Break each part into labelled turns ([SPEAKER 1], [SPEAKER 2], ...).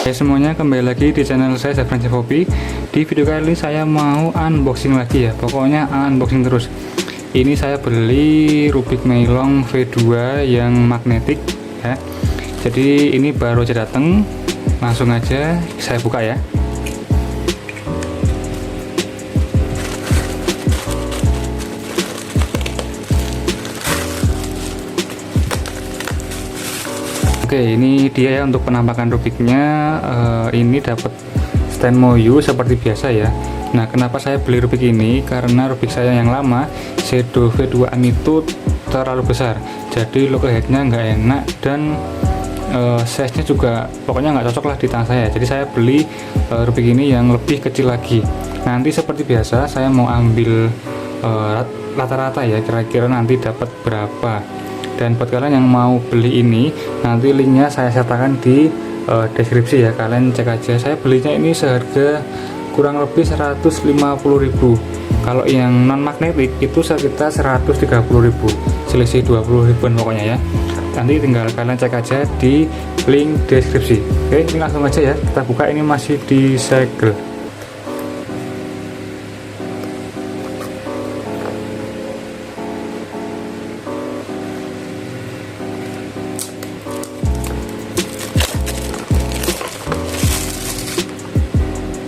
[SPEAKER 1] Hai semuanya, kembali lagi di channel saya Zhafran CFOP. Di video kali ini saya mau unboxing lagi ya. Pokoknya unboxing terus. Ini saya beli Rubik Meilong V2 yang magnetik ya. Jadi ini baru aja datang. Langsung aja saya buka ya. Oke, ini dia ya untuk penampakan Rubiknya. Ini dapat stand moyu seperti biasa ya. Nah, kenapa saya beli Rubik ini? Karena Rubik saya yang lama, Shadow V2M itu terlalu besar. Jadi look aheadnya nggak enak dan size-nya juga pokoknya nggak cocok lah di tangan saya. Jadi saya beli Rubik ini yang lebih kecil lagi. Nanti seperti biasa saya mau ambil rata-rata ya, kira-kira nanti dapat berapa. Dan buat kalian yang mau beli ini, nanti linknya saya sertakan di deskripsi ya, kalian cek aja. Saya belinya ini seharga kurang lebih 150.000. Kalau yang non magnetik itu sekitar 130.000, selisih 20 ribuan pokoknya ya. Nanti tinggal kalian cek aja di link deskripsi. Oke, ini langsung aja ya, kita buka. Ini masih disegel.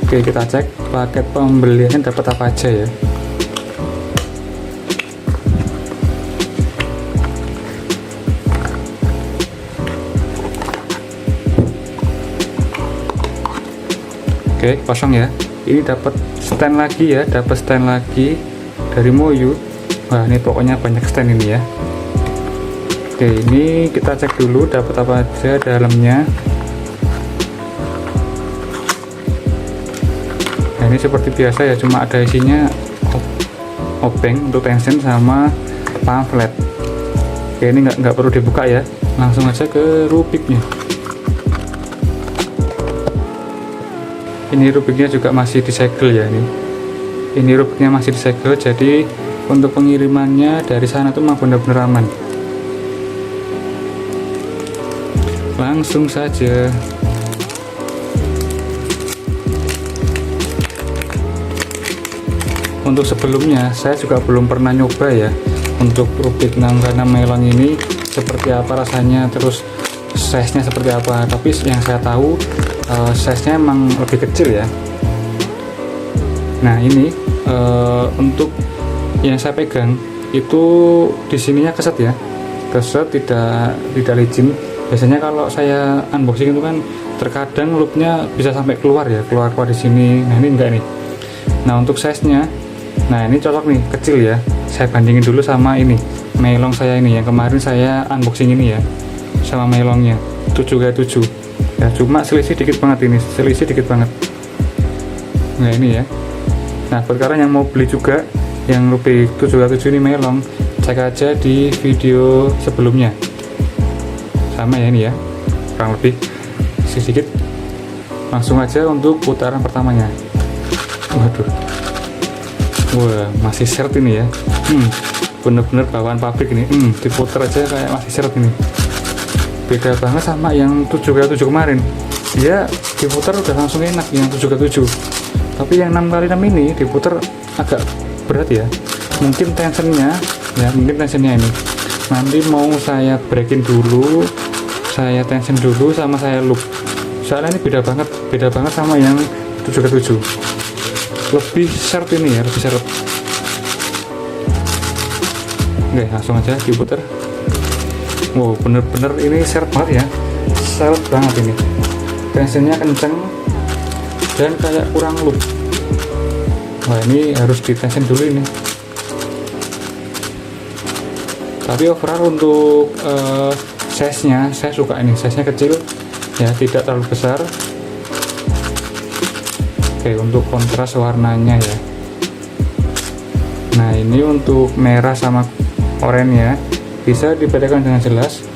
[SPEAKER 1] Oke, kita cek paket pembeliannya dapat apa aja ya. Oke, kosong ya. Ini dapat stand lagi ya, dapat stand lagi dari Moyu. Wah, ini pokoknya banyak stand ini ya. Oke, ini kita cek dulu dapat apa aja dalamnya. Ini seperti biasa ya, cuma ada isinya obeng untuk tension sama pamflet. Oke, ini nggak perlu dibuka ya, langsung aja ke Rubiknya. Ini Rubiknya juga masih disegel ya, ini Rubiknya masih disegel, jadi untuk pengirimannya dari sana tuh mah bener-bener aman. Langsung saja. Untuk sebelumnya saya juga belum pernah nyoba ya untuk Rubik karena Meilong ini seperti apa rasanya, terus size nya seperti apa. Tapi yang saya tahu size nya emang lebih kecil ya. Nah, ini untuk yang saya pegang itu di sininya keset ya, keset, tidak licin. Biasanya kalau saya unboxing itu kan terkadang loopnya bisa sampai keluar ya, keluar di sini. Nah, ini enggak nih. Nah, untuk size nya, nah ini cocok nih, kecil ya. Saya bandingin dulu sama ini Meilong saya ini yang kemarin saya unboxing ini ya, sama Meilongnya 7x7 ya, cuma selisih dikit banget, ini selisih dikit banget. Nah, ini ya. Nah, buat kalian yang mau beli juga yang Rubik 7x7 ini Meilong, cek aja di video sebelumnya. Sama ya ini ya, kurang lebih sedikit. Langsung aja untuk putaran pertamanya. Waduh, wah, masih seret ini ya. Bener-bener bawaan pabrik ini. Diputer aja kayak masih seret ini. Beda banget sama yang 7x7 kemarin. Dia diputer udah langsung enak yang 7x7. Tapi yang 6x6 ini diputer agak berat ya. Mungkin tensionnya ya, ini. Nanti mau saya breakin dulu, saya tension dulu sama saya loop. Soalnya ini beda banget sama yang 7x7. Lebih seret ini ya, lebih seret. Oke, langsung aja diputer. Wow, bener-bener ini seret banget ya, seret banget ini. Tensionnya kenceng dan kayak kurang loop. Wah, ini harus ditension dulu ini. Tapi overall untuk size-nya, saya suka ini, size-nya kecil ya, tidak terlalu besar. Oke, untuk kontras warnanya ya. Nah, ini untuk merah sama oranye ya, bisa dibedakan dengan jelas.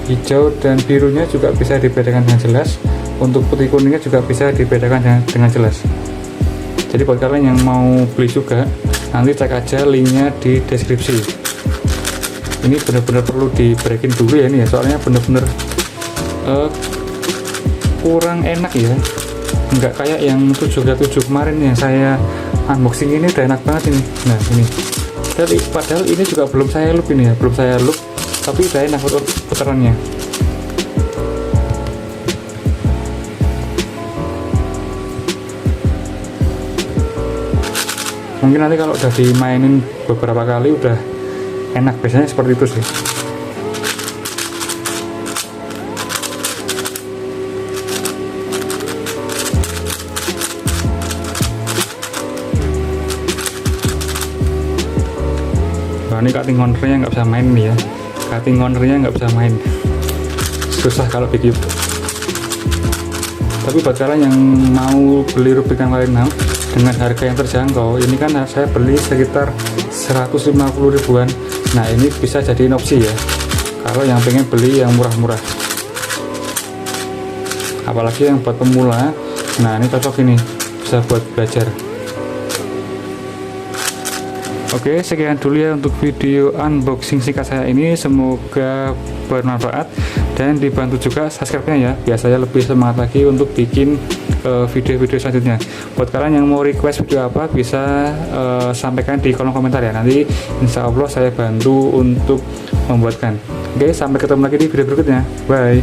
[SPEAKER 1] Hijau dan birunya juga bisa dibedakan dengan jelas. Untuk putih kuningnya juga bisa dibedakan dengan jelas. Jadi buat kalian yang mau beli juga, nanti cek aja linknya di deskripsi. Ini benar-benar perlu di breakin dulu ya ini ya, soalnya benar-benar kurang enak ya, nggak kayak yang 7x7 kemarin yang saya unboxing. Ini udah enak banget ini. Nah ini padahal ini juga belum saya loop ini ya, belum saya loop, tapi udah enak putarannya. Mungkin nanti kalau udah dimainin beberapa kali udah enak, biasanya seperti itu sih. Wah, ini cutting ownernya nggak bisa main nih ya, cutting ownernya nggak bisa main, susah kalau begitu. Tapi buat kalian yang mau beli Rubik yang lain dengan harga yang terjangkau, ini kan saya beli sekitar 150 ribuan. Nah ini bisa jadi opsi ya kalau yang pengen beli yang murah-murah, apalagi yang buat pemula. Nah ini cocok, ini bisa buat belajar. Oke, sekian dulu ya untuk video unboxing singkat saya ini, semoga bermanfaat dan dibantu juga subscribe-nya ya, biar saya lebih semangat lagi untuk bikin video-video selanjutnya. Buat kalian yang mau request video apa, bisa sampaikan di kolom komentar ya, nanti insya Allah saya bantu untuk membuatkan. Oke, sampai ketemu lagi di video berikutnya, bye.